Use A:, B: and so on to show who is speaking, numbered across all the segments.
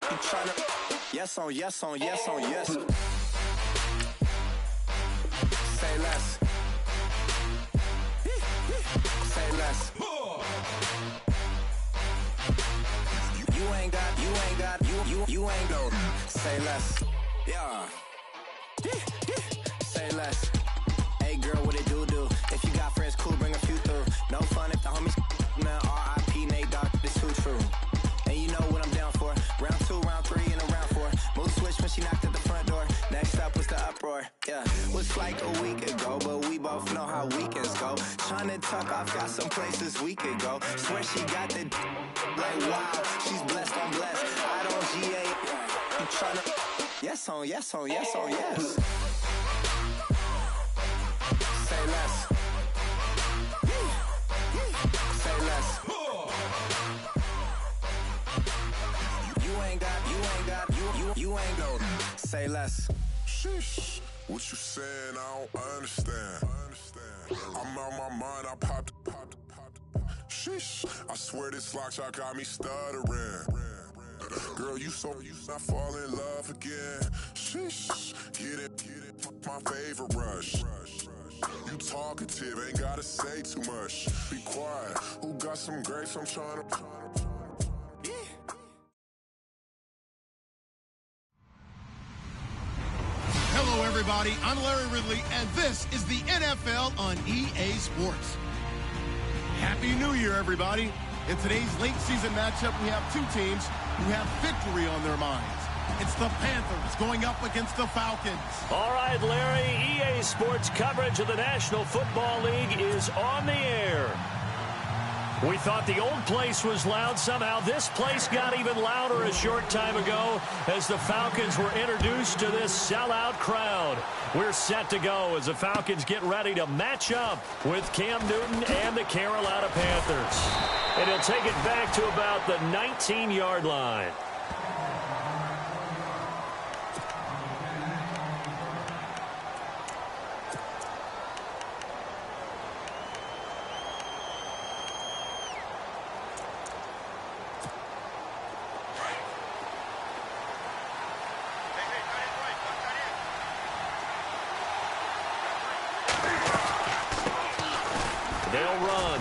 A: You tryna yes on yes on yes on yes. Say less. Say less. You ain't no. Say less. Yeah. Say less. Hey girl, what it do? If you got friends, cool, bring a few through. No fun if the homies man. R.I.P. Nate Dogg, this too true. And you know what I'm down for. Round 2, round 3, and a round 4. Mood switch when she knocked at the front door. Next up was the uproar. Yeah, was like a week ago, but we both know how weekends go. Tryna tuck off, got some places we could go. Swear she got the like wow, she's blessed, I'm blessed. I don't GA. You tryna yes on yes on yes on yes. Say less. Say less. You ain't no. Say less.
B: Sheesh. What you saying? I don't understand. I'm out my mind. I popped. Sheesh. I swear this lock shot got me stuttering. Girl, you not fall in love again. Sheesh. Get it. My favorite rush. You talkative, ain't gotta say too much. Be quiet. Who got some grapes? I'm trying to.
C: Hello, everybody. I'm Larry Ridley, and this is the NFL on EA Sports. Happy New Year, everybody. In today's late season matchup, we have two teams who have victory on their minds. It's the Panthers going up against the Falcons.
D: All right, Larry, EA Sports coverage of the National Football League is on the air. We thought the old place was loud. Somehow this place got even louder a short time ago as the Falcons were introduced to this sellout crowd. We're set to go as the Falcons get ready to match up with Cam Newton and the Carolina Panthers. And he'll take it back to about the 19-yard line.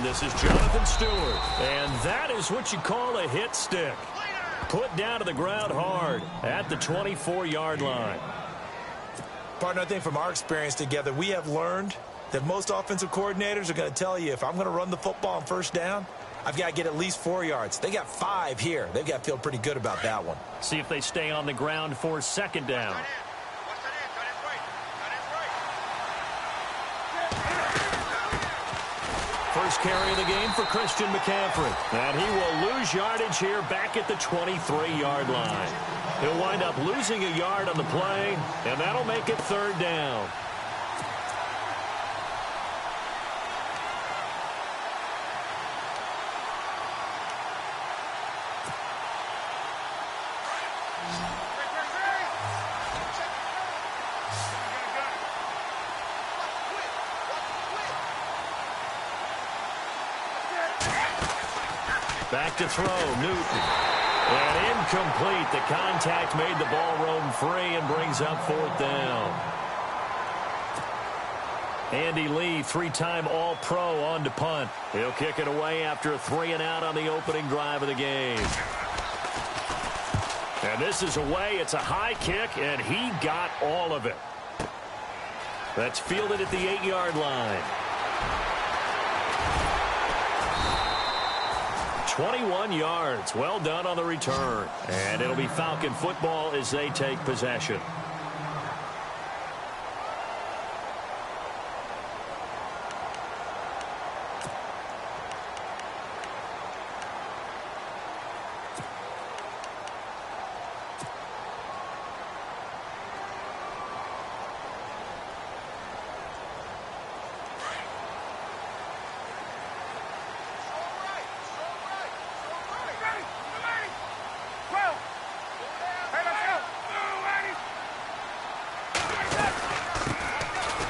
D: This is Jonathan Stewart, and that is what you call a hit stick. Put down to the ground hard at the 24-yard line.
E: Partner, I think from our experience together, we have learned that most offensive coordinators are going to tell you if I'm going to run the football on first down, I've got to get at least 4 yards. They got 5 here. They've got to feel pretty good about that one.
D: See if they stay on the ground for second down. First carry of the game for Christian McCaffrey. And he will lose yardage here back at the 23-yard line. He'll wind up losing a yard on the play, and that'll make it third down. Back to throw, Newton. And incomplete. The contact made the ball roam free and brings up fourth down. Andy Lee, 3-time All-Pro on to punt. He'll kick it away after a 3-and-out on the opening drive of the game. And this is away. It's a high kick, and he got all of it. That's fielded at the 8-yard line. 21 yards. Well done on the return. And it'll be Falcon football as they take possession.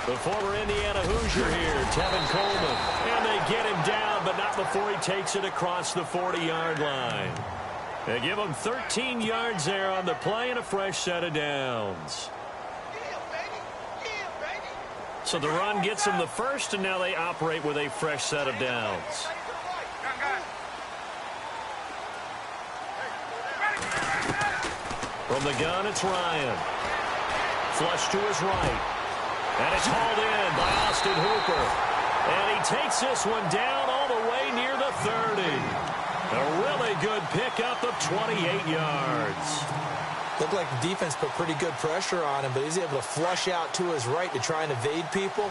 D: The former Indiana Hoosier here, Tevin Coleman. And they get him down, but not before he takes it across the 40-yard line. They give them 13 yards there on the play and a fresh set of downs. So the run gets them the first, and now they operate with a fresh set of downs. From the gun, it's Ryan. Flush to his right. And it's hauled in by Austin Hooper. And he takes this one down all the way near the 30. A really good pickup of 28 yards.
E: Looked like the defense put pretty good pressure on him, but he's able to flush out to his right to try and evade people.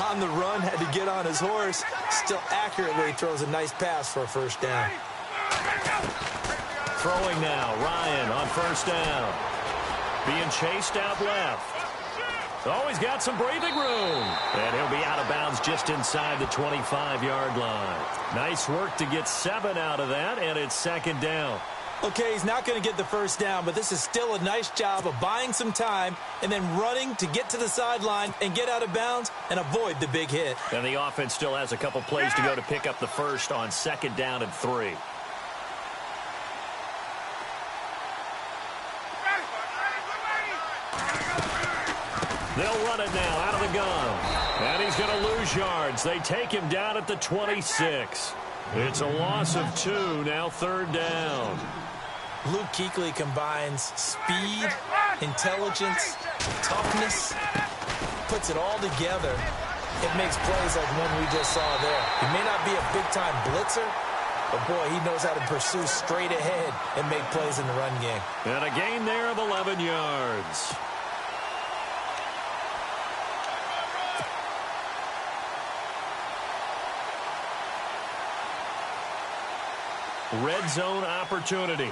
E: On the run, had to get on his horse. Still accurately throws a nice pass for a first down.
D: Throwing now, Ryan on first down. Being chased out left. Oh, he's got some breathing room. And he'll be out of bounds just inside the 25-yard line. Nice work to get 7 out of that, and it's second down.
E: Okay, he's not going to get the first down, but this is still a nice job of buying some time and then running to get to the sideline and get out of bounds and avoid the big hit.
D: And the offense still has a couple plays to go to pick up the first on second down and 3. They'll run it now out of the gun. And he's going to lose yards. They take him down at the 26. It's a loss of 2, now third down.
E: Luke Kuechly combines speed, intelligence, toughness, puts it all together. It makes plays like one we just saw there. He may not be a big-time blitzer, but, boy, he knows how to pursue straight ahead and make plays in the run game.
D: And a gain there of 11 yards. Red zone opportunity.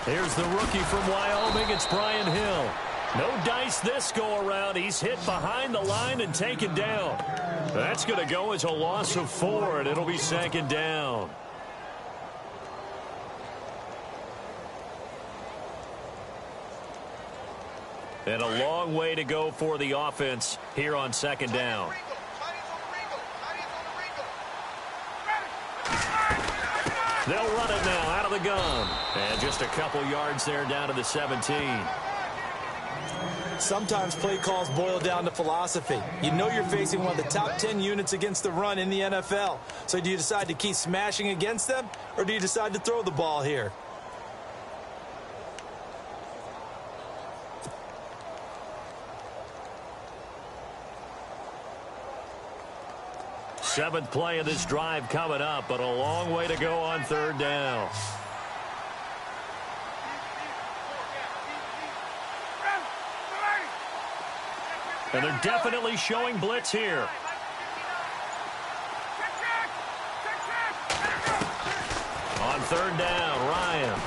D: Here's the rookie from Wyoming. It's Brian Hill. No dice this go-around. He's hit behind the line and taken down. That's going to go as a loss of 4, and it'll be second down. And a long way to go for the offense here on second down. They'll run it now out of the gun. And just a couple yards there down to the 17.
E: Sometimes play calls boil down to philosophy. You know you're facing one of the top 10 units against the run in the NFL. So do you decide to keep smashing against them, or do you decide to throw the ball here?
D: Seventh play of this drive coming up, but a long way to go on third down. And they're definitely showing blitz here. On third down, Ryan.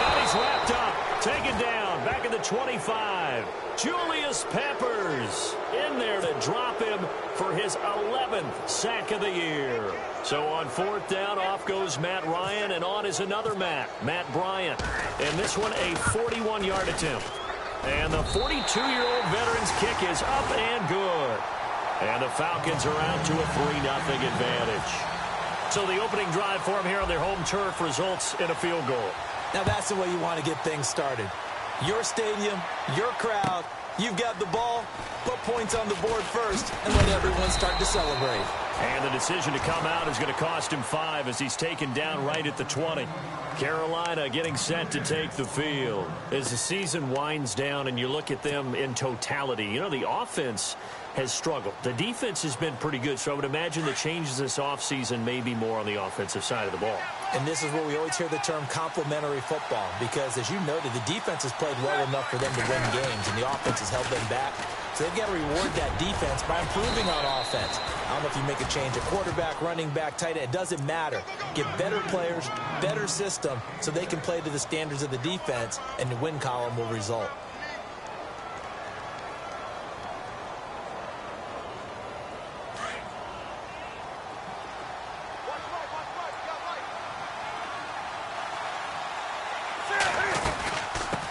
D: And he's wrapped up, taken down, back at the 25. Julius Peppers in there to drop him for his 11th sack of the year. So on fourth down, off goes Matt Ryan, and on is another Matt Bryant. And this one a 41-yard attempt. And the 42-year-old veteran's kick is up and good. And the Falcons are out to a 3-0 advantage. So the opening drive for them here on their home turf results in a field goal.
E: Now that's the way you want to get things started. Your stadium, your crowd, you've got the ball, put points on the board first, and let everyone start to celebrate.
D: And the decision to come out is going to cost him 5 as he's taken down right at the 20. Carolina getting set to take the field. As the season winds down and you look at them in totality, you know, the offense has struggled. The defense has been pretty good, so I would imagine the changes this offseason may be more on the offensive side of the ball.
E: And this is where we always hear the term complementary football, because as you noted, the defense has played well enough for them to win games, and the offense has held them back. So they've got to reward that defense by improving on offense. I don't know if you make a change, a quarterback, running back, tight end, it doesn't matter. Get better players, better system, so they can play to the standards of the defense, and the win column will result.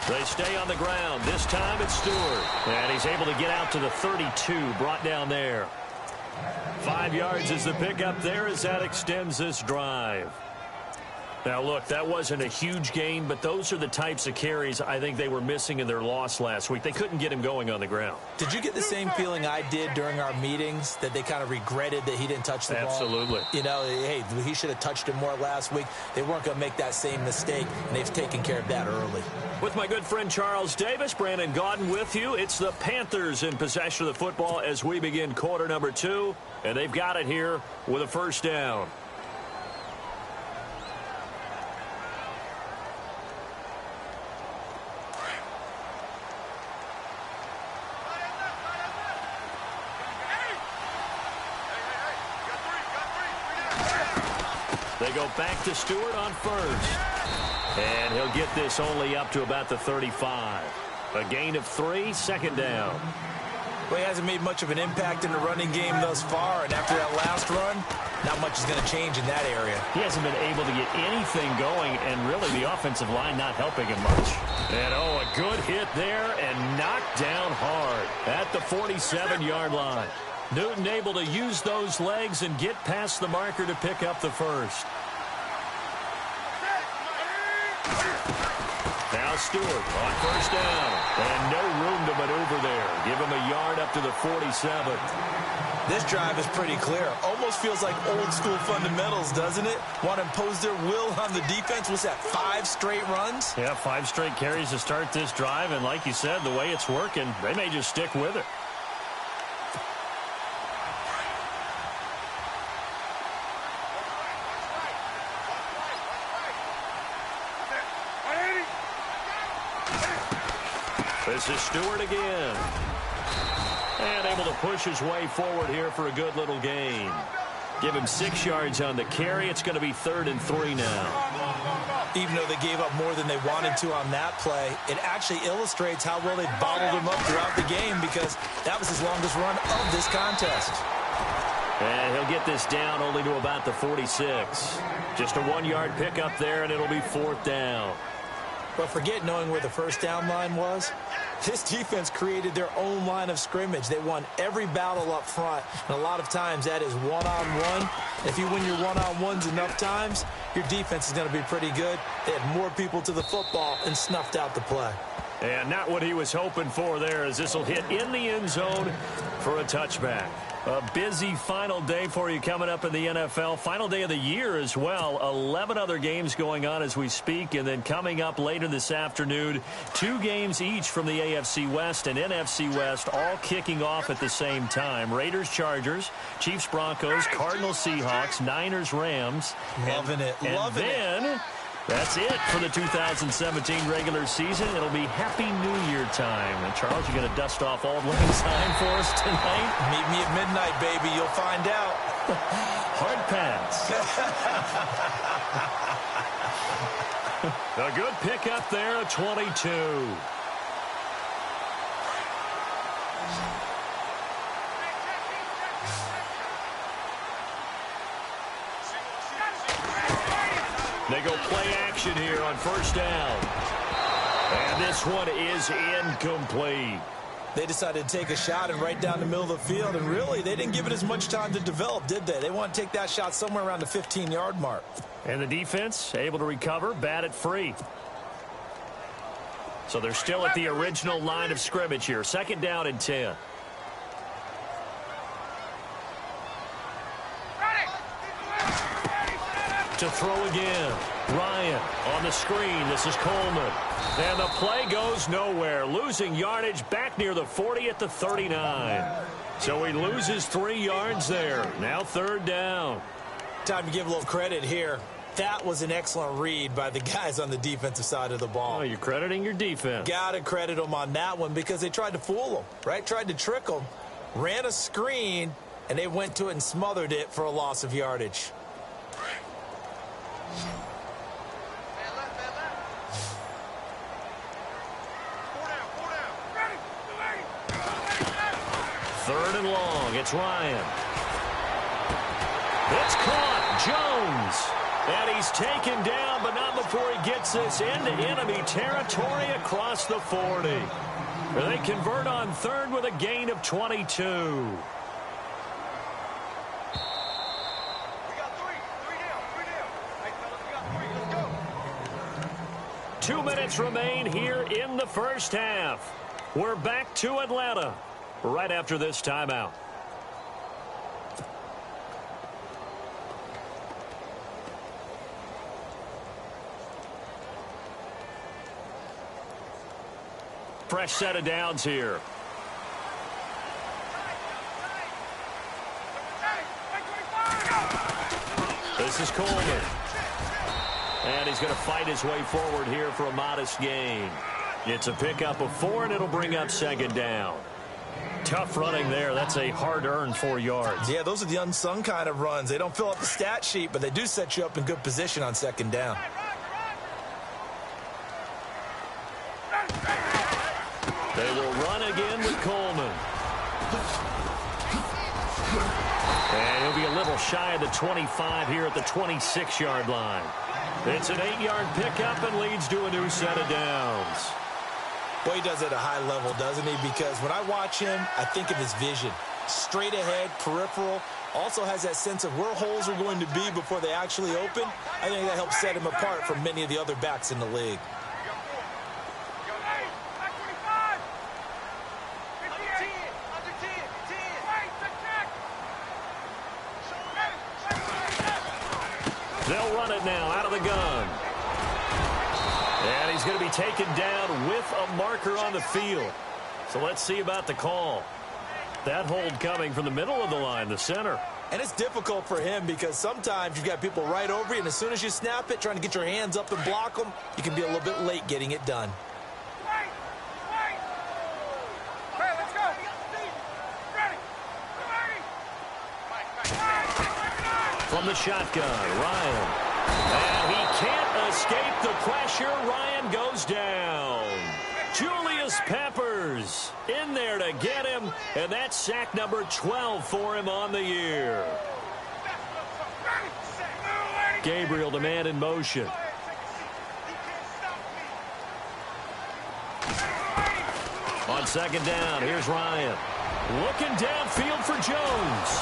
D: They stay on the ground. This time it's Stewart. And he's able to get out to the 32, brought down there. 5 yards is the pickup there as that extends this drive. Now, look, that wasn't a huge gain, but those are the types of carries I think they were missing in their loss last week. They couldn't get him going on the ground.
E: Did you get the same feeling I did during our meetings, that they kind of regretted that he didn't touch the ball?
D: Absolutely.
E: You know, hey, he should have touched it more last week. They weren't going to make that same mistake, and they've taken care of that early.
D: With my good friend Charles Davis, Brandon Gaudin with you. It's the Panthers in possession of the football as we begin quarter number 2, and they've got it here with a first down. They go back to Stewart on first. And he'll get this only up to about the 35. A gain of 3, second down.
E: Well, he hasn't made much of an impact in the running game thus far, and after that last run, not much is going to change in that area.
D: He hasn't been able to get anything going, and really the offensive line not helping him much. And, oh, a good hit there and knocked down hard at the 47-yard line. Newton able to use those legs and get past the marker to pick up the first. Now Stewart on first down. And no room to maneuver there. Give him a yard up to the 47.
E: This drive is pretty clear. Almost feels like old school fundamentals, doesn't it? Want to impose their will on the defense. What's that, 5 straight runs?
D: Yeah, 5 straight carries to start this drive. And like you said, the way it's working, they may just stick with it. This is Stewart again. And able to push his way forward here for a good little gain. Give him 6 yards on the carry. It's going to be 3rd and 3 now.
E: Even though they gave up more than they wanted to on that play, it actually illustrates how well they bottled him up throughout the game, because that was his longest run of this contest.
D: And he'll get this down only to about the 46. Just a 1-yard pickup there, and it'll be 4th down.
E: But forget knowing where the first down line was. This defense created their own line of scrimmage. They won every battle up front, and a lot of times that is one-on-one. If you win your one-on-ones enough times, your defense is going to be pretty good. They had more people to the football and snuffed out the play.
D: And not what he was hoping for there, as this will hit in the end zone for a touchback. A busy final day for you coming up in the NFL. Final day of the year as well. 11 other games going on as we speak. And then coming up later this afternoon, 2 games each from the AFC West and NFC West, all kicking off at the same time. Raiders, Chargers, Chiefs, Broncos, Cardinals, Seahawks, Niners, Rams.
E: Loving it. Loving it.
D: That's it for the 2017 regular season. It'll be Happy New Year time. And Charles, you're going to dust off Auld Lang Syne for us tonight?
E: Meet me at midnight, baby. You'll find out.
D: Hard pass. A good pickup there, a 22. They go play action here on first down. And this one is incomplete.
E: They decided to take a shot and right down the middle of the field, and really, they didn't give it as much time to develop, did they? They want to take that shot somewhere around the 15-yard mark.
D: And the defense able to recover, bat it free. So they're still at the original line of scrimmage here. 2nd down and 10. To throw again. Ryan on the screen. This is Coleman. And the play goes nowhere. Losing yardage back near the 40 at the 39. So he loses 3 yards there. Now 3rd down.
E: Time to give a little credit here. That was an excellent read by the guys on the defensive side of the ball.
D: Oh, you're crediting your defense.
E: Got to credit them on that one, because they tried to fool them, right? Tried to trick them. Ran a screen, and they went to it and smothered it for a loss of yardage.
D: Third and long. It's Ryan. It's caught. Jones. And he's taken down, but not before he gets this into enemy territory across the 40. They convert on third with a gain of 22.
F: We got three down. Hey, fellas, we got three. Let's go.
D: 2 minutes remain here in the first half. We're back to Atlanta right after this timeout. Fresh set of downs here. This is Coleman. And he's going to fight his way forward here for a modest gain. It's a pickup of 4, and it'll bring up second down. Tough running there. That's a hard-earned 4 yards.
E: Yeah, those are the unsung kind of runs. They don't fill up the stat sheet, but they do set you up in good position on second down.
D: They will run again with Coleman. And he'll be a little shy of the 25 here at the 26-yard line. It's an 8-yard pickup and leads to a new set of downs.
E: Boy, he does it at a high level, doesn't he? Because when I watch him, I think of his vision. Straight ahead, peripheral. Also has that sense of where holes are going to be before they actually open. I think that helps set him apart from many of the other backs in the league.
D: They'll run it now out of the gun. And he's going to be taken down with a marker on the field. So let's see about the call. That hold coming from the middle of the line, the center.
E: And it's difficult for him because sometimes you've got people right over you, and as soon as you snap it, trying to get your hands up and block them, you can be a little bit late getting it done.
D: From the shotgun, Ryan. And he can't escape the pressure. Ryan goes down. Julius Peppers in there to get him, and that's sack number 12 for him on the year. Gabriel, the man in motion. On second down, here's Ryan. Looking downfield for Jones.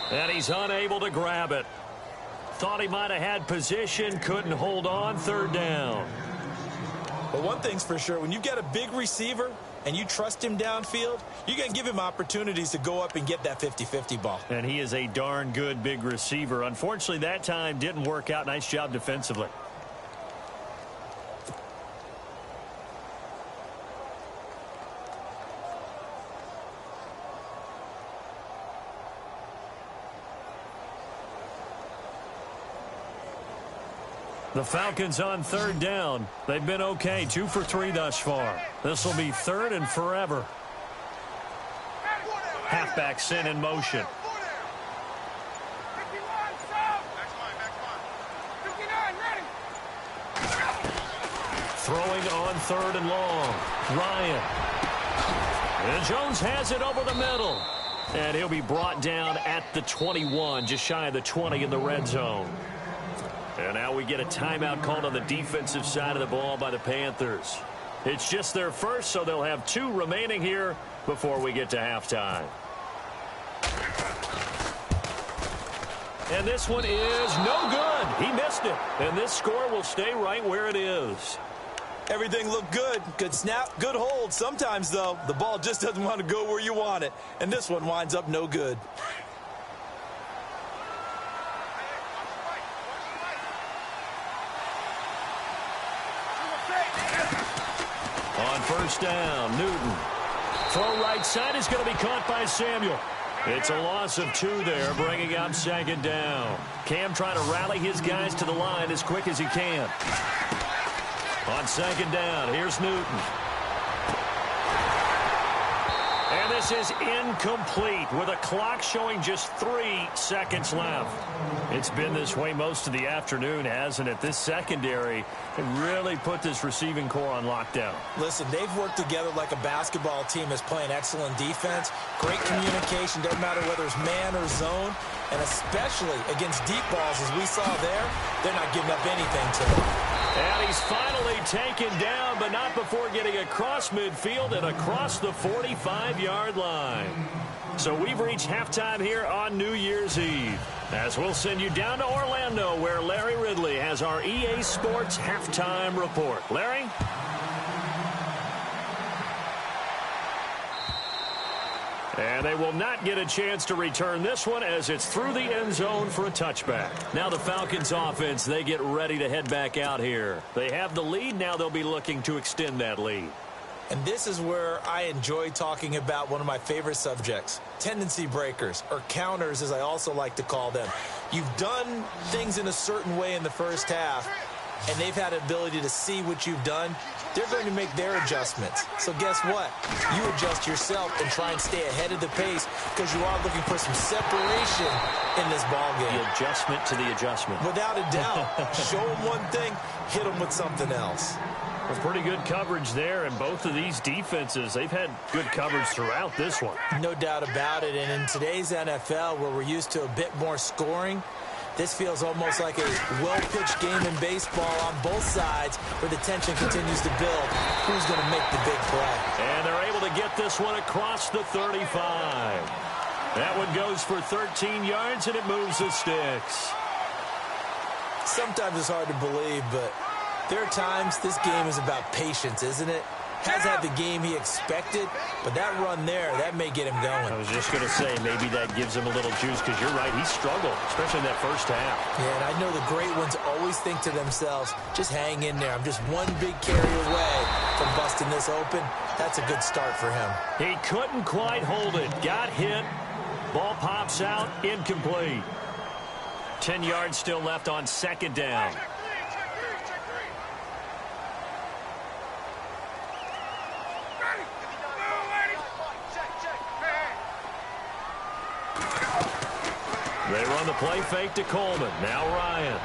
D: And he's unable to grab it. Thought he might have had position, couldn't hold on, third down.
E: But one thing's for sure, when you've got a big receiver and you trust him downfield, you're going to give him opportunities to go up and get that 50-50 ball.
D: And he is a darn good big receiver. Unfortunately, that time didn't work out. Nice job defensively. The Falcons on third down. They've been okay, 2 for 3 thus far. This will be third and forever. Halfback sent in motion. Throwing on third and long. Ryan. And Jones has it over the middle. And he'll be brought down at the 21, just shy of the 20 in the red zone. And now we get a timeout called on the defensive side of the ball by the Panthers. It's just their first, so they'll have 2 remaining here before we get to halftime. And this one is no good. He missed it. And this score will stay right where it is.
E: Everything looked good. Good snap, good hold. Sometimes, though, the ball just doesn't want to go where you want it. And this one winds up no good.
D: On first down, Newton. Throw right side is going to be caught by Samuel. It's a loss of 2 there, bringing up second down. Cam trying to rally his guys to the line as quick as he can. On second down, here's Newton. And this is incomplete with a clock showing just 3 seconds left. It's been this way most of the afternoon, hasn't it? This secondary really put this receiving core on lockdown.
E: Listen, they've worked together like a basketball team is playing excellent defense. Great communication. Doesn't matter whether it's man or zone. And especially against deep balls, as we saw there, they're not giving up anything to them.
D: And he's finally taken down, but not before getting across midfield and across the 45-yard line. So we've reached halftime here on New Year's Eve, as we'll send you down to Orlando, where Larry Ridley has our EA Sports halftime report. Larry? And they will not get a chance to return this one, as it's through the end zone for a touchback. Now the Falcons offense, they get ready to head back out here. They have the lead. Now they'll be looking to extend that lead.
E: And this is where I enjoy talking about one of my favorite subjects, tendency breakers, or counters as I also like to call them. You've done things in a certain way in the first half, and they've had an ability to see what you've done. They're going to make their adjustments. So guess what? You adjust yourself and try and stay ahead of the pace, because you are looking for some separation in this ballgame.
D: The adjustment to the adjustment.
E: Without a doubt. Show them one thing, hit them with something else.
D: Well, pretty good coverage there, and both of these defenses, they've had good coverage throughout this one.
E: No doubt about it. And in today's NFL, where we're used to a bit more scoring, this feels almost like a well-pitched game in baseball on both sides, where the tension continues to build. Who's going to make the big play?
D: And they're able to get this one across the 35. That one goes for 13 yards, and it moves the sticks.
E: Sometimes it's hard to believe, but there are times this game is about patience, isn't it? Hasn't had the game he expected, but that run there, that may get him going.
D: I was just going to say, maybe that gives him a little juice, because you're right, he struggled, especially in that first half.
E: Yeah, and I know the great ones always think to themselves, just hang in there. I'm just one big carry away from busting this open. That's a good start for him.
D: He couldn't quite hold it. Got hit. Ball pops out, incomplete. 10 yards still left on second down. They run the play fake to Coleman. Now Ryan.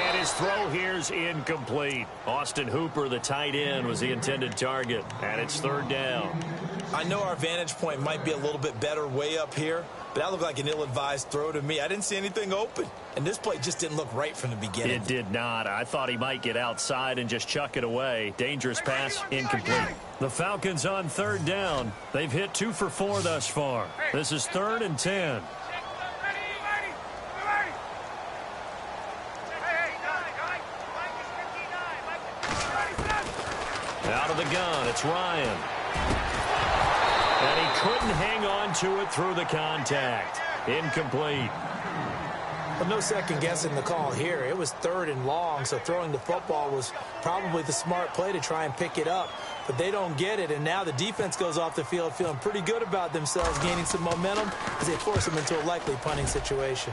D: And his throw here's incomplete. Austin Hooper, the tight end, was the intended target. And it's third down.
E: I know our vantage point might be a little bit better way up here, but that looked like an ill-advised throw to me. I didn't see anything open. And this play just didn't look right from the beginning.
D: It did not. I thought he might get outside and just chuck it away. Dangerous pass, incomplete. The Falcons on third down. They've hit 2 for 4 thus far. This is 3rd and 10. Out of the gun, it's Ryan. And he couldn't hang on to it through the contact. Incomplete.
E: Well, no second guessing the call here. It was 3rd and long, so throwing the football was probably the smart play to try and pick it up. But they don't get it, and now the defense goes off the field feeling pretty good about themselves, gaining some momentum as they force them into a likely punting situation.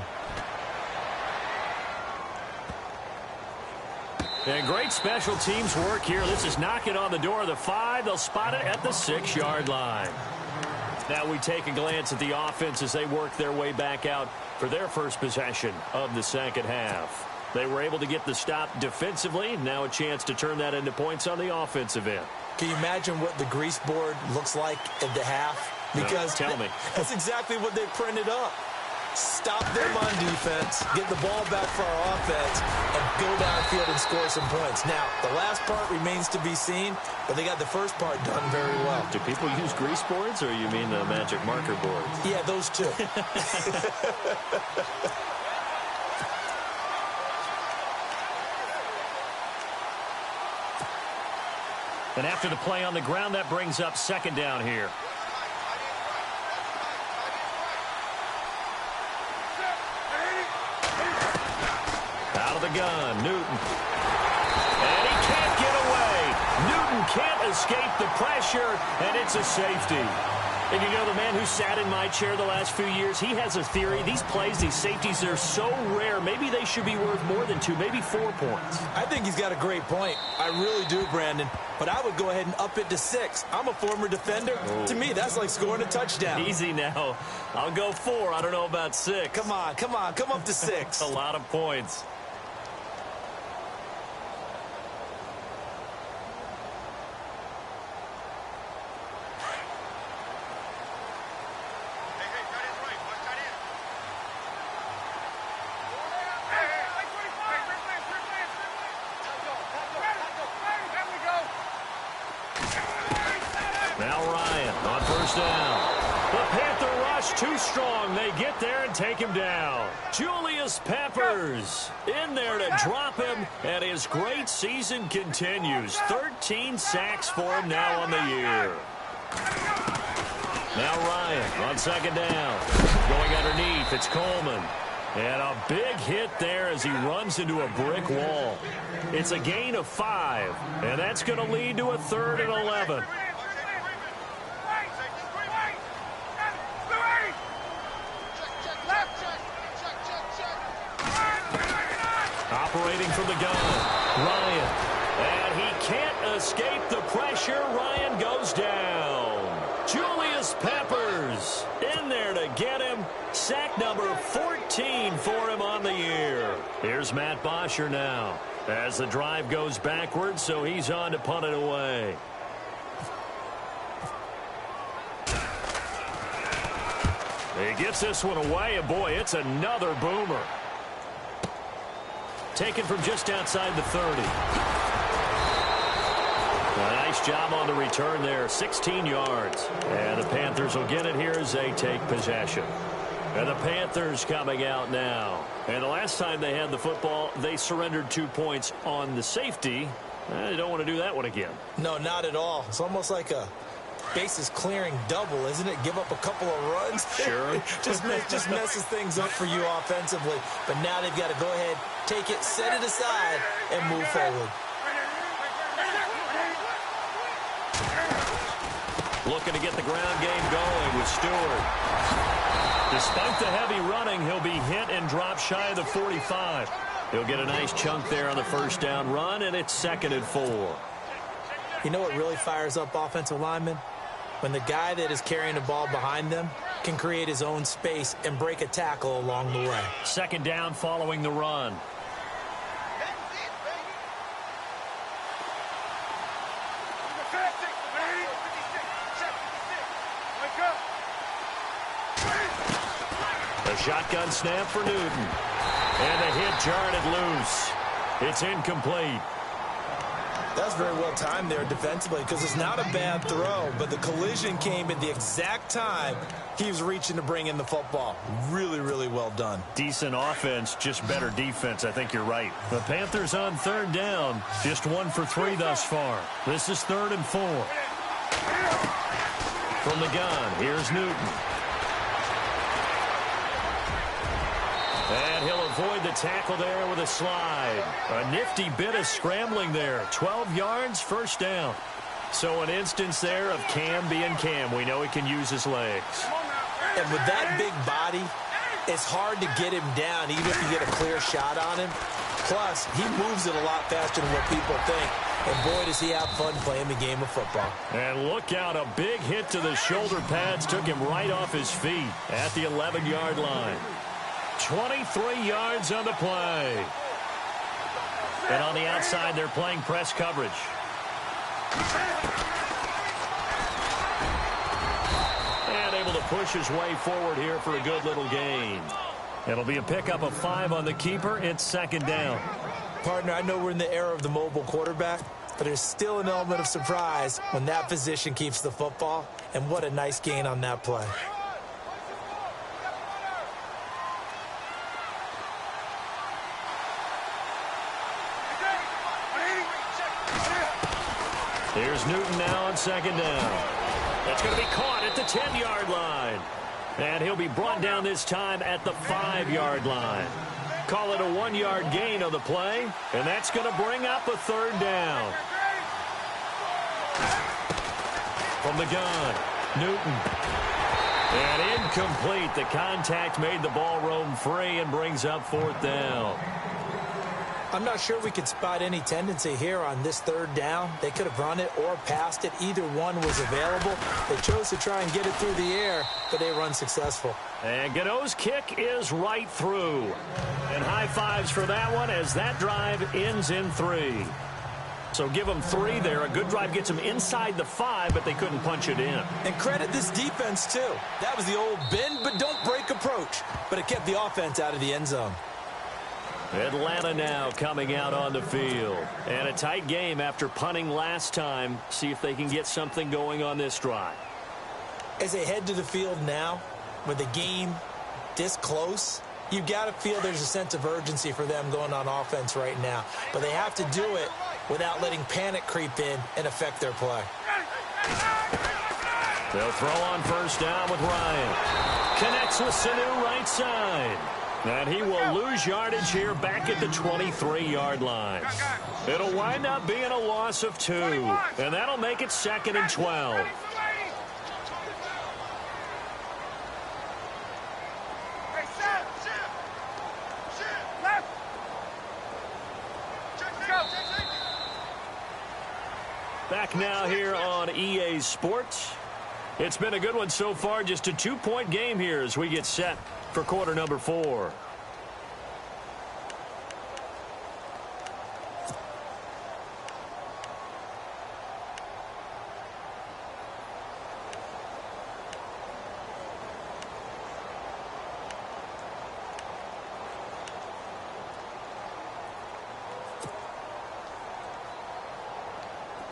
D: And great special teams work here. This is knocking on the door of the 5. They'll spot it at the 6-yard line. Now we take a glance at the offense as they work their way back out for their first possession of the second half. They were able to get the stop defensively. Now a chance to turn that into points on the offensive end.
E: Can you imagine what the grease board looks like at the half? Because
D: tell me.
E: That's exactly what they printed up. Stop them on defense, get the ball back for our offense, and go downfield and score some points. Now, the last part remains to be seen, but they got the first part done very well.
D: Do people use grease boards, or you mean the magic marker boards?
E: Yeah, those two.
D: And after the play on the ground, that brings up second down here. The gun, Newton. And he can't get away. Newton can't escape the pressure, and it's a safety. And you know, the man who sat in my chair the last few years, he has a theory. These plays, these safeties, they're so rare. Maybe they should be worth more than 2, maybe 4 points.
E: I think he's got a great point. I really do, Brandon. But I would go ahead and up it to 6. I'm a former defender. Oh. To me, that's like scoring a touchdown.
D: Easy now. I'll go 4. I don't know about 6.
E: Come on. Come up to 6.
D: A lot of points. down. The Panther rush too strong. They get there and take him down. Julius Peppers in there to drop him, and his great season continues. 13 sacks for him now on the year. Now Ryan on second down. Going underneath, it's Coleman. And a big hit there as he runs into a brick wall. It's a gain of 5, and that's going to lead to a 3rd and 11. Operating from the gun, Ryan. And he can't escape the pressure. Ryan goes down. Julius Peppers in there to get him. Sack number 14 for him on the year. Here's Matt Bosher now as the drive goes backwards, so he's on to punt it away. He gets this one away, and boy, it's another boomer. Taken from just outside the 30. A nice job on the return there, 16 yards. And the Panthers will get it here as they take possession. And the Panthers coming out now. And the last time they had the football, they surrendered 2 points on the safety. They don't want to do that one again.
E: No, not at all. It's almost like a bases clearing double, isn't it? Give up a couple of runs.
D: Sure.
E: just messes things up for you offensively. But now they've got to go ahead, take it, set it aside, and move forward.
D: Looking to get the ground game going with Stewart. Despite the heavy running, he'll be hit and drop shy of the 45. He'll get a nice chunk there on the first down run, and it's 2nd and 4.
E: You know what really fires up offensive linemen? When the guy that is carrying the ball behind them can create his own space and break a tackle along the way.
D: 2nd down following the run. The shotgun snap for Newton. And the hit jarred it loose. It's incomplete.
E: That's very well timed there defensively because it's not a bad throw, but the collision came at the exact time he was reaching to bring in the football. Really, really well done.
D: Decent offense, just better defense. I think you're right. The Panthers on 3rd down, just 1 for 3 thus far. This is 3rd and 4. From the gun, here's Newton. And he'll avoid the tackle there with a slide. A nifty bit of scrambling there. 12 yards, 1st down. So an instance there of Cam being Cam. We know he can use his legs.
E: And with that big body, it's hard to get him down even if you get a clear shot on him. Plus, he moves it a lot faster than what people think. And boy, does he have fun playing the game of football.
D: And look out, a big hit to the shoulder pads took him right off his feet at the 11-yard line. 23 yards on the play. And on the outside, they're playing press coverage. And able to push his way forward here for a good little gain. It'll be a pickup of 5 on the keeper. It's 2nd down.
E: Partner, I know we're in the era of the mobile quarterback, but there's still an element of surprise when that position keeps the football. And what a nice gain on that play.
D: Here's Newton now on 2nd down. That's going to be caught at the 10-yard line. And he'll be brought down this time at the 5-yard line. Call it a 1-yard gain on the play, and that's going to bring up a 3rd down. From the gun, Newton. And incomplete. The contact made the ball roam free and brings up 4th down.
E: I'm not sure we could spot any tendency here on this 3rd down. They could have run it or passed it. Either one was available. They chose to try and get it through the air, but they were unsuccessful.
D: And Gano's kick is right through. And high fives for that one as that drive ends in 3. So give them 3 there. A good drive gets them inside the 5, but they couldn't punch it in.
E: And credit this defense, too. That was the old bend but don't break approach. But it kept the offense out of the end zone.
D: Atlanta now coming out on the field. And a tight game after punting last time. See if they can get something going on this drive.
E: As they head to the field now, with the game this close, you've got to feel there's a sense of urgency for them going on offense right now. But they have to do it without letting panic creep in and affect their play.
D: They'll throw on first down with Ryan. Connects with Sanu right side. And he will lose yardage here back at the 23-yard line. It'll wind up being a loss of 2. And that'll make it 2nd and 12. Back now here on EA Sports. It's been a good one so far. Just a 2-point game here as we get set for quarter number 4.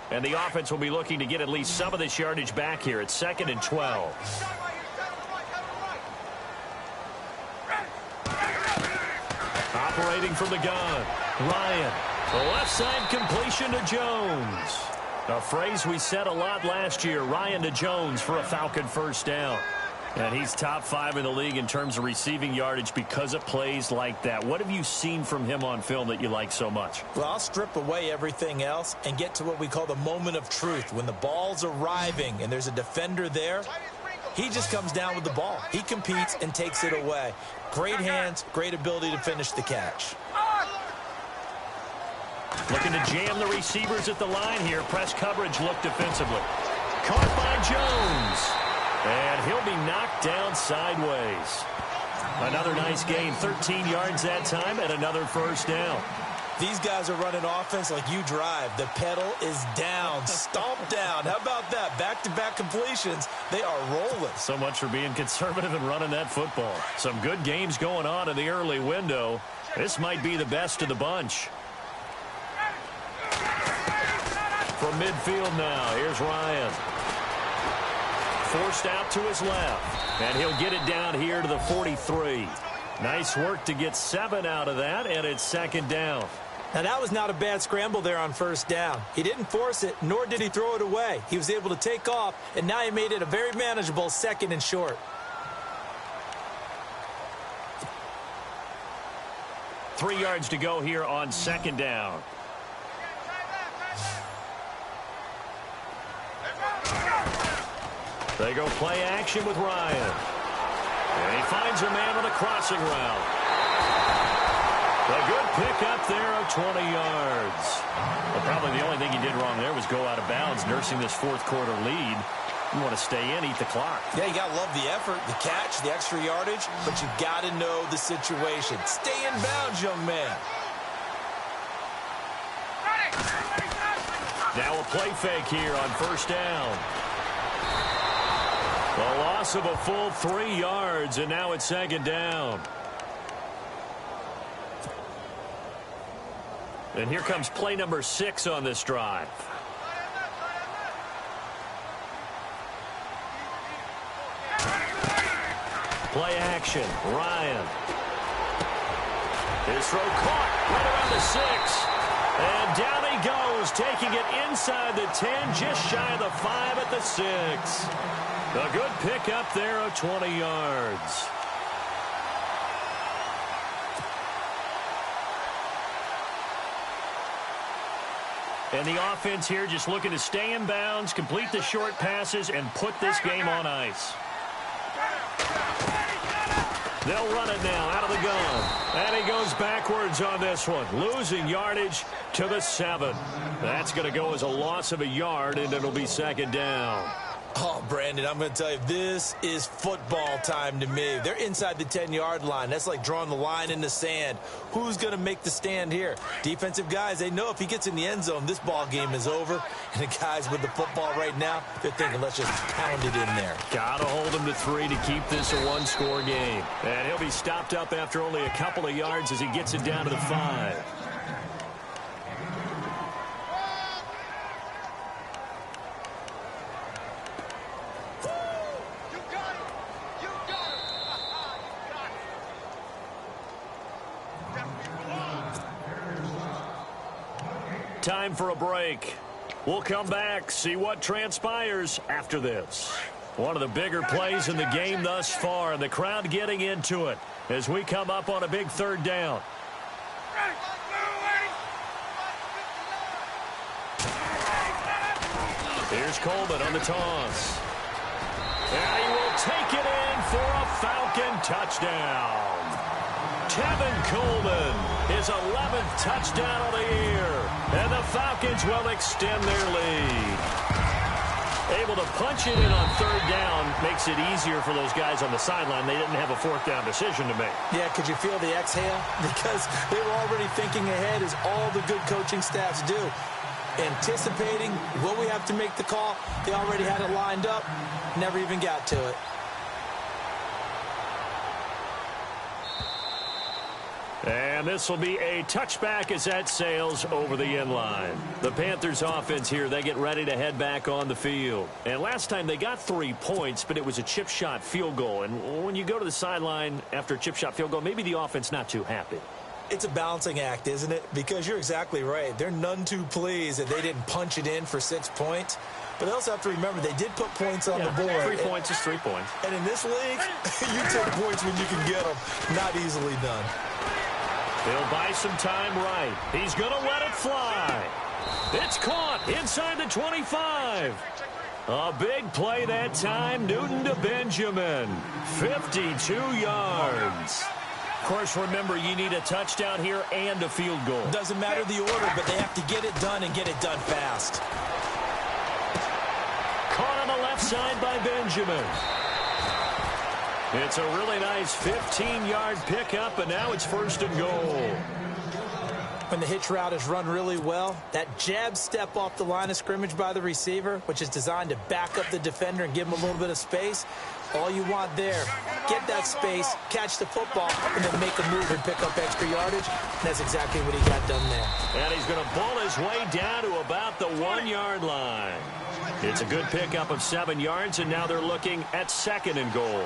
D: And the offense will be looking to get at least some of this yardage back here at 2nd and 12. Operating from the gun, Ryan. The left side completion to Jones. A phrase we said a lot last year, Ryan to Jones for a Falcon first down. And he's top 5 in the league in terms of receiving yardage because of plays like that. What have you seen from him on film that you like so much?
E: Well, I'll strip away everything else and get to what we call the moment of truth. When the ball's arriving and there's a defender there, he just comes down with the ball. He competes and takes it away. Great hands, great ability to finish the catch.
D: Looking to jam the receivers at the line here. Press coverage look defensively. Caught by Jones. And he'll be knocked down sideways. Another nice gain, 13 yards that time, and another first down.
E: These guys are running offense like you drive. The pedal is down, stomped down. How about that? Back-to-back completions. They are rolling.
D: So much for being conservative and running that football. Some good games going on in the early window. This might be the best of the bunch. From midfield now, here's Ryan. Forced out to his left, and he'll get it down here to the 43. Nice work to get 7 out of that, and it's 2nd down.
E: Now, that was not a bad scramble there on first down. He didn't force it, nor did he throw it away. He was able to take off, and now he made it a very manageable 2nd and short.
D: Three yards to go here on 2nd down. They go play action with Ryan. And he finds a man with a crossing route. A good pickup there of 20 yards. Well, probably the only thing he did wrong there was go out of bounds, nursing this 4th quarter lead. You want to stay in, eat the clock.
E: Yeah, you got to love the effort, the catch, the extra yardage, but you got to know the situation. Stay in bounds, young man.
D: Now a play fake here on first down. A loss of a full 3 yards, and now it's 2nd down. And here comes play number 6 on this drive. Play action, Ryan. His throw caught right around the 6. And down he goes, taking it inside the 10, just shy of the 5 at the 6. A good pickup there of 20 yards. And the offense here just looking to stay in bounds, complete the short passes, and put this game on ice. They'll run it now out of the gun. And he goes backwards on this one, losing yardage to the 7. That's going to go as a loss of a yard, and it'll be 2nd down.
E: Oh, Brandon, I'm going to tell you, this is football time to me. They're inside the 10-yard line. That's like drawing the line in the sand. Who's going to make the stand here? Defensive guys, they know if he gets in the end zone, this ball game is over. And the guys with the football right now, they're thinking, let's just pound it in there.
D: Got to hold him to 3 to keep this a one-score game. And he'll be stopped up after only a couple of yards as he gets it down to the 5. time for a break. We'll come back, see what transpires after this. One of the bigger plays in the game thus far, and the crowd getting into it as we come up on a big third down. Here's Coleman on the toss. And he will take it in for a Falcon touchdown. Tevin Coleman, his 11th touchdown of the year. And the Falcons will extend their lead. Able to punch it in on third down makes it easier for those guys on the sideline. They didn't have a fourth down decision to make.
E: Yeah, could you feel the exhale? Because they were already thinking ahead, as all the good coaching staffs do. Anticipating, will we have to make the call? They already had it lined up, never even got to it.
D: And this will be a touchback as that sails over the end line. The Panthers offense here, they get ready to head back on the field. And last time they got 3 points, but it was a chip shot field goal. And when you go to the sideline after a chip shot field goal, maybe the offense not too happy.
E: It's a balancing act, isn't it? Because you're exactly right. They're none too pleased that they didn't punch it in for 6 points. But they also have to remember they did put points on the board.
D: 3 points is 3 points.
E: And in this league, you take points when you can get them. Not easily done.
D: He'll buy some time right. He's going to let it fly. It's caught inside the 25. A big play that time. Newton to Benjamin. 52 yards. Of course, remember, you need a touchdown here and a field goal.
E: Doesn't matter the order, but they have to get it done and get it done fast.
D: Caught on the left side by Benjamin. It's a really nice 15-yard pickup, and now it's first and goal.
E: When the hitch route is run really well, that jab step off the line of scrimmage by the receiver, which is designed to back up the defender and give him a little bit of space, all you want there, get that space, catch the football, and then make a move and pick up extra yardage. And that's exactly what he got done there.
D: And he's going to ball his way down to about the 1-yard line. It's a good pickup of 7 yards, and now they're looking at second and goal.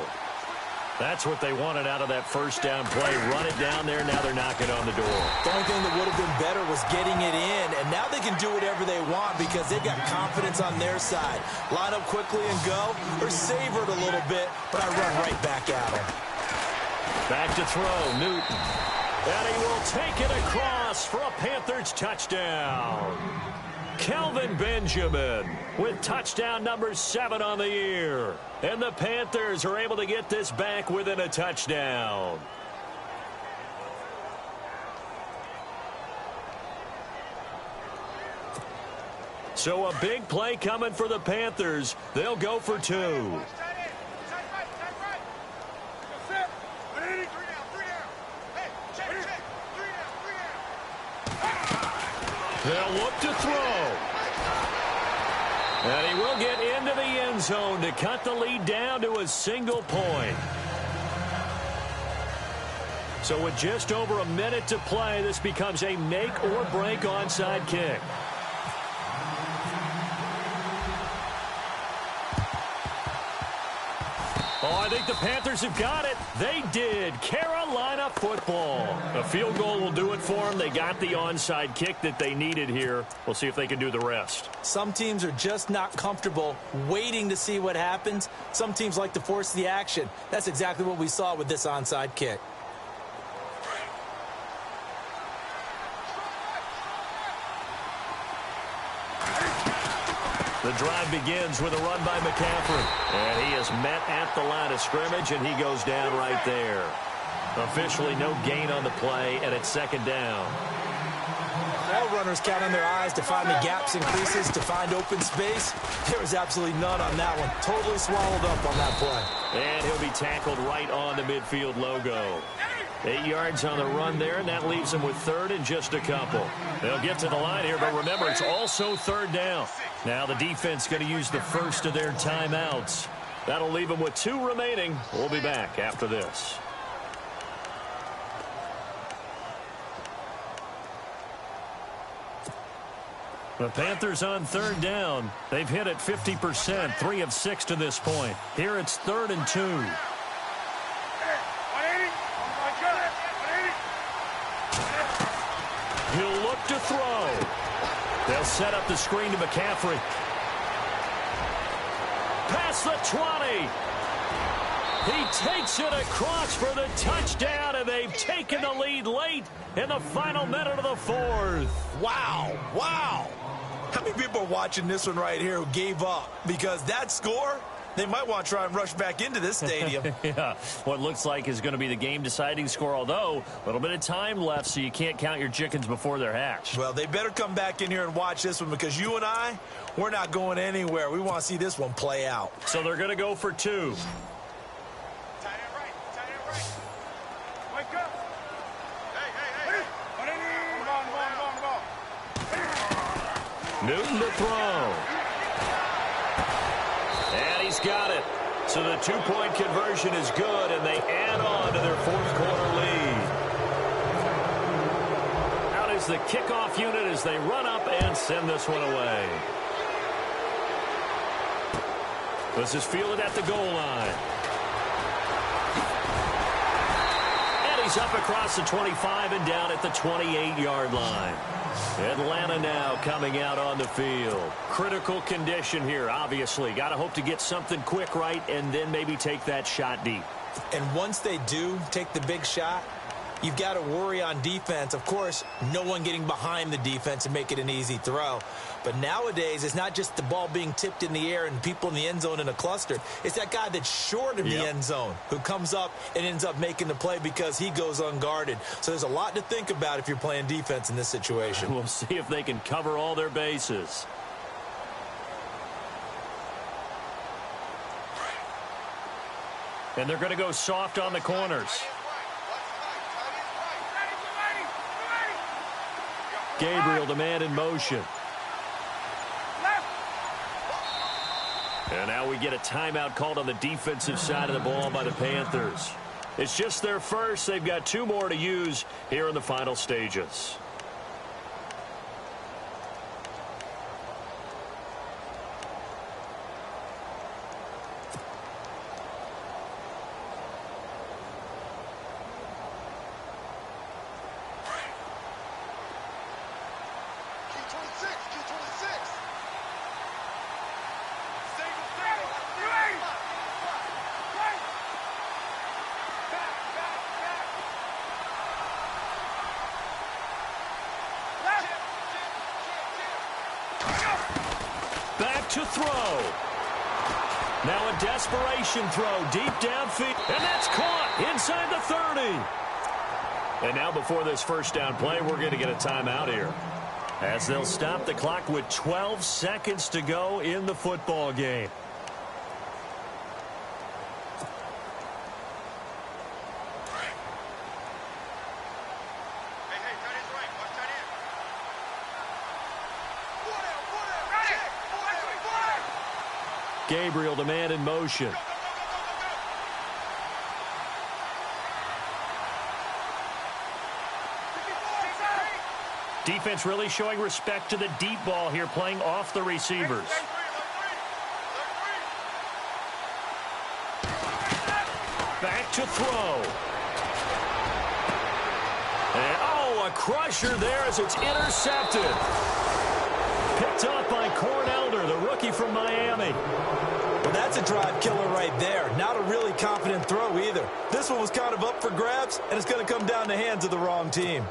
D: That's what they wanted out of that first down play. Run it down there. Now they're knocking on the door.
E: The only thing that would have been better was getting it in, and now they can do whatever they want because they've got confidence on their side. Line up quickly and go, or savor it a little bit, but I run right back at him.
D: Back to throw, Newton. And he will take it across for a Panthers touchdown. Kelvin Benjamin with touchdown number 7 on the year. And the Panthers are able to get this back within a touchdown. So a big play coming for the Panthers. They'll go for 2. They'll look to throw. And he will get into the end zone to cut the lead down to a single point. So with just over a minute to play, this becomes a make or break onside kick. Oh, I think the Panthers have got it. They did. Carolina football. A field goal will do it for them. They got the onside kick that they needed here. We'll see if they can do the rest.
E: Some teams are just not comfortable waiting to see what happens. Some teams like to force the action. That's exactly what we saw with this onside kick.
D: The drive begins with a run by McCaffrey. And he is met at the line of scrimmage, and he goes down right there. Officially no gain on the play, and it's second down.
E: All runners count on their eyes to find the gaps and creases, to find open space. There was absolutely none on that one. Totally swallowed up on that play.
D: And he'll be tackled right on the midfield logo. 8 yards on the run there, and that leaves them with third and just a couple. They'll get to the line here, but remember, it's also third down. Now the defense going to use the first of their timeouts. That'll leave them with 2 remaining. We'll be back after this. The Panthers on third down. They've hit it 50%, 3 of 6 to this point. Here it's 3rd and 2. He'll look to throw. They'll set up the screen to McCaffrey. Past the 20. He takes it across for the touchdown, and they've taken the lead late in the final minute of the fourth.
E: Wow, wow. How many people are watching this one right here who gave up? Because that score, they might want to try and rush back into this stadium.
D: Yeah, what looks like is going to be the game-deciding score, although a little bit of time left, so you can't count your chickens before they're hatched.
E: Well, they better come back in here and watch this one, because you and I, we're not going anywhere. We want to see this one play out.
D: So they're going to go for 2.
F: Tight end right. Tight end right. Wake up. Hey. Come on.
D: Newton to throw. And he's got it. So the 2-point conversion is good, and they add on to their fourth quarter lead. Out is the kickoff unit as they run up and send this one away. This is fielded at the goal line. And he's up across the 25 and down at the 28-yard line. Atlanta now coming out on the field. Critical condition here, obviously. Got to hope to get something quick right and then maybe take that shot deep.
E: And once they do take the big shot, you've got to worry on defense. Of course, no one getting behind the defense and make it an easy throw. But nowadays, it's not just the ball being tipped in the air and people in the end zone in a cluster. It's that guy that's short of the end zone who comes up and ends up making the play because he goes unguarded. So there's a lot to think about if you're playing defense in this situation.
D: We'll see if they can cover all their bases. And they're going to go soft on the corners. Gabriel, the man in motion. And now we get a timeout called on the defensive side of the ball by the Panthers. It's just their first. They've got 2 more to use here in the final stages. To throw. Now a desperation throw deep downfield, and that's caught inside the 30. And now before this first down play, we're going to get a timeout here, as they'll stop the clock with 12 seconds to go in the football game. Gabriel, the man in motion. Defense really showing respect to the deep ball here, playing off the receivers. Back to throw. And, a crusher there as it's intercepted. Picked up by Cornelder, the rookie from Miami.
E: Well, that's a drive killer right there. Not a really confident throw either. This one was kind of up for grabs, and it's going to come down the hands of the wrong team.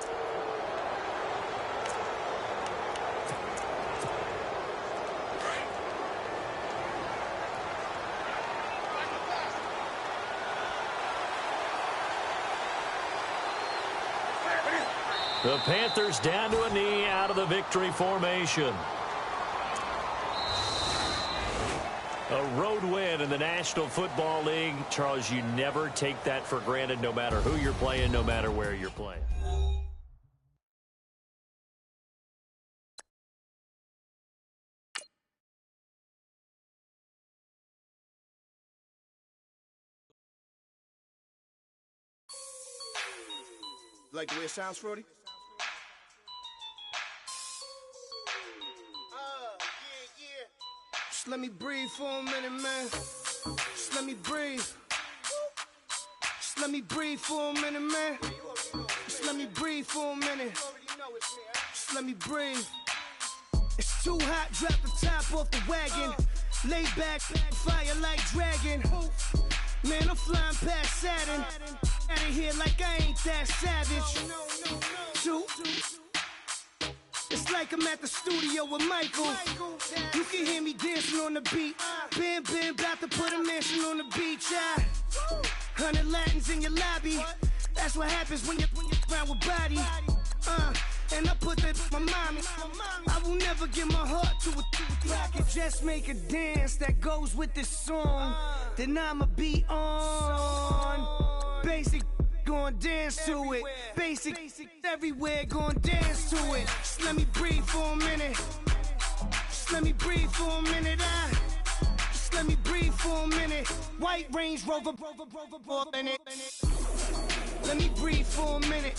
D: The Panthers down to a knee out of the victory formation. A road win in the National Football League. Charles, you never take that for granted, no matter who you're playing, no matter where you're playing.
G: Like the way it sounds, Frody? Just let me breathe for a minute, man. Just let me breathe. Just let me breathe for a minute, man. Just let me breathe for a minute. Just let me breathe. It's too hot, drop the top off the wagon. Lay back, fire like dragon. Man, I'm flying past Saturn. Out of here like I ain't that savage. Two. It's like I'm at the studio with Michael. You can hear me dancing on the beat. Bam, bam, about to put a mansion on the beach. 100 Latins in your lobby. That's what happens when you're around with body. And I put that in my mommy. I will never give my heart to a I can just make a dance that goes with this song. Then I'ma be on. Basic, gon' dance to it. Basic, everywhere, gon' dance to it. Just let me breathe for a minute. Just let me breathe for a minute. Just let me breathe for a minute. White Range Rover, in it. Let me breathe for a minute.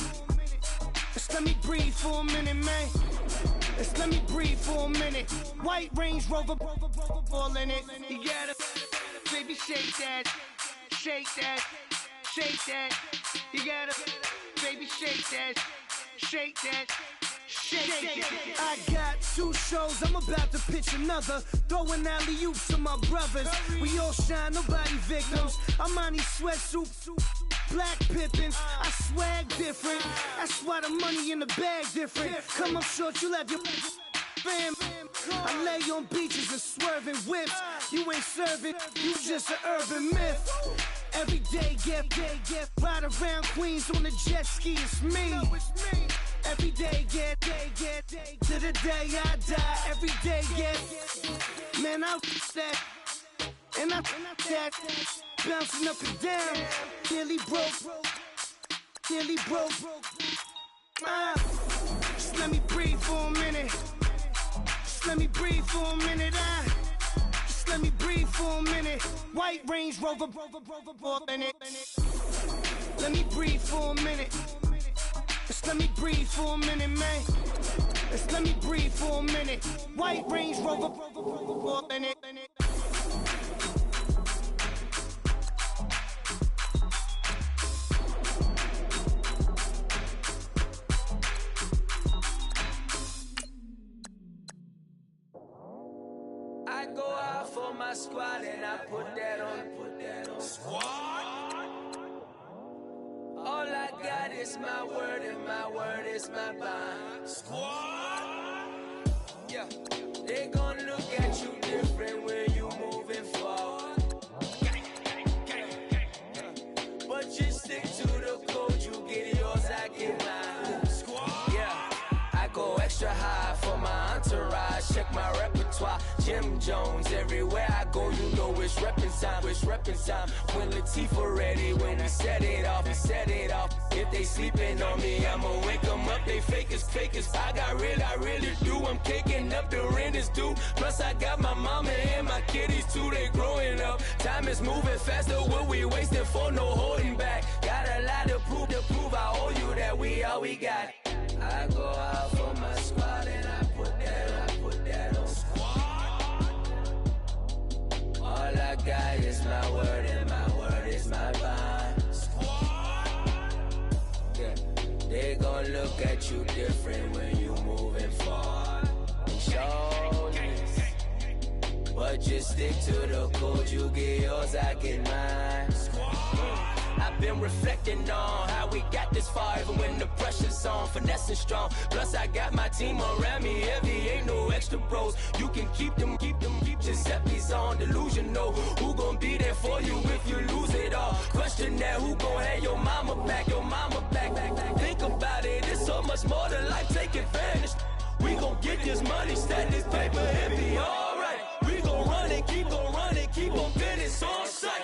G: Just let me breathe for a minute, man. Just let me breathe for a minute. White Range Rover, all in it. You gotta, baby, shake that, shake that, shake that. You gotta, baby, shake that, shake that. Shake. I got 2 shows, I'm about to pitch another. Throwing alley-oops to my brothers. We all shine, nobody victims. I'm on these sweatsuits, black Pippins. I swag different. That's why the money in the bag different. Come up short, you'll have your fam. I lay on beaches and swerving whips. You ain't serving, you just an urban myth. Every day, get ride around Queens on the jet ski, it's me. Every day, get to the day I die. Every day, get man, I that and I that bouncing up and down. Nearly broke. Just let me breathe for a minute. Just let me breathe for a minute. Just let me breathe for a minute. White Range Rover, in it. Let me breathe for a minute. Just let me breathe for a minute, man. Just let me breathe for a minute. White Range Rover, in it.
H: I go out for my squad and I put that on. Squad. All I got is my word and my word is my bond. Squad. Yeah. They gon' look at you different when you moving forward. But you stick to the code, you get yours, I get mine. Squad. Yeah. I go extra high for my entourage. Check my repertoire. Jim Jones, everywhere I go, you know it's reppin' time. It's reppin' time. When Latifah ready, when we set it off, we set it off. If they sleeping on me, I'ma wake them up. They fakers. I really do. I'm caking up, the rent is due. Plus I got my mama and my kiddies too, they growing up. Time is moving faster, what we wasting for, no holding back. Got a lot to prove I owe you that we all we got. I go out for my squad and I put that on. All I got is my word and my word is my bond. Yeah. They gon' look at you different when you moving forward. Show this. But just stick to the code, you get yours, I get mine. I've been reflecting on how we got this far, even when the pressure's on, finessing strong. Plus I got my team around me heavy, ain't no extra bros. You can keep them. Giuseppe's on delusional. Who gon' be there for you if you lose it all? Question that, who gon' have your mama back? Think about it, it's so much more to life, take advantage. We gon' get this money, stack this paper and be alright. We gon' run it, keep on running, keep on finish on sight.